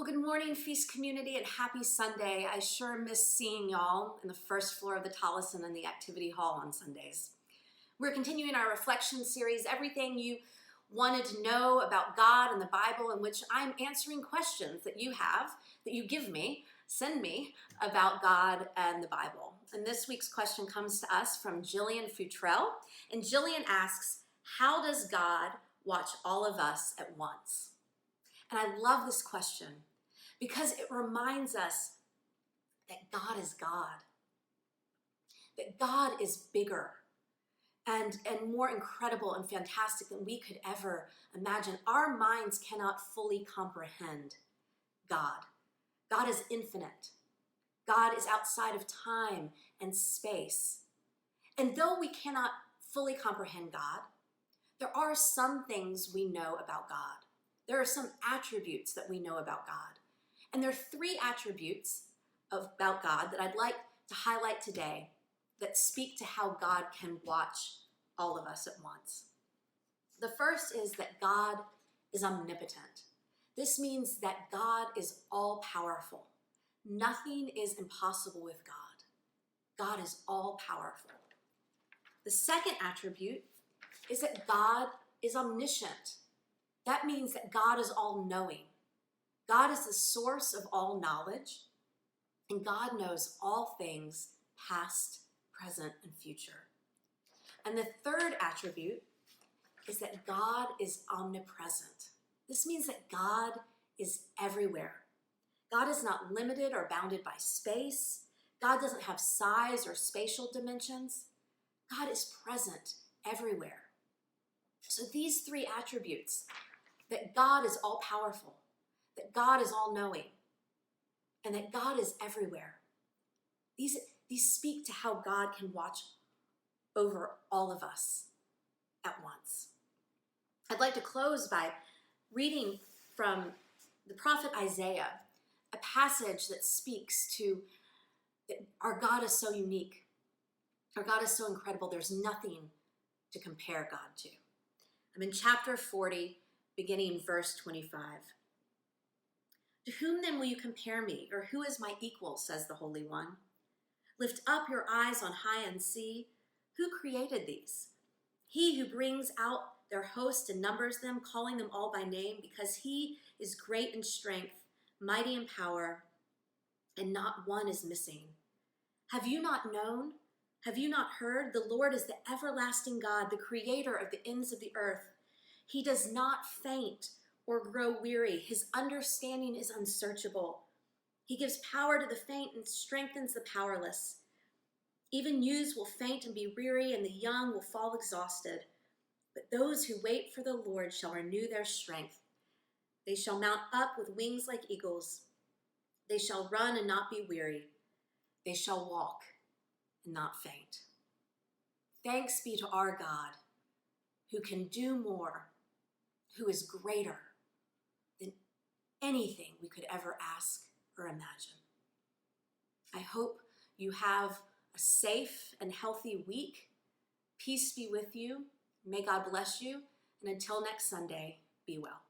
Well, good morning, Feast community, and happy Sunday. I sure miss seeing y'all in the first floor of the Tolleson in the activity hall on Sundays. We're continuing our reflection series, Everything You Wanted to Know About God and the Bible, in which I'm answering questions that you have, that you give me, send me, about God and the Bible. And this week's question comes to us from Jillian Futrell. And Jillian asks, how does God watch all of us at once? And I love this question because it reminds us that God is God, that God is bigger and more incredible and fantastic than we could ever imagine. Our minds cannot fully comprehend God. God is infinite. God is outside of time and space. And though we cannot fully comprehend God, there are some things we know about God. There are some attributes that we know about God. And there are three attributes about God that I'd like to highlight today that speak to how God can watch all of us at once. The first is that God is omnipotent. This means that God is all-powerful. Nothing is impossible with God. God is all-powerful. The second attribute is that God is omniscient. That means that God is all-knowing. God is the source of all knowledge, and God knows all things, past, present, and future. And the third attribute is that God is omnipresent. This means that God is everywhere. God is not limited or bounded by space. God doesn't have size or spatial dimensions. God is present everywhere. So these three attributes, that God is all-powerful, that God is all-knowing, and that God is everywhere, these speak to how God can watch over all of us at once. I'd like to close by reading from the prophet Isaiah, a passage that speaks to that our God is so unique. Our God is so incredible. There's nothing to compare God to. I'm in chapter 40, beginning in verse 25. To whom then will you compare me, or who is my equal, says the Holy One? Lift up your eyes on high and see, who created these? He who brings out their host and numbers them, calling them all by name, because he is great in strength, mighty in power, and not one is missing. Have you not known? Have you not heard? The Lord is the everlasting God, the creator of the ends of the earth. He does not faint or grow weary. His understanding is unsearchable. He gives power to the faint and strengthens the powerless. Even youths will faint and be weary, and the young will fall exhausted. But those who wait for the Lord shall renew their strength. They shall mount up with wings like eagles. They shall run and not be weary. They shall walk and not faint. Thanks be to our God, who can do more, who is greater than anything we could ever ask or imagine. I hope you have a safe and healthy week. Peace be with you. May God bless you. And until next Sunday, be well.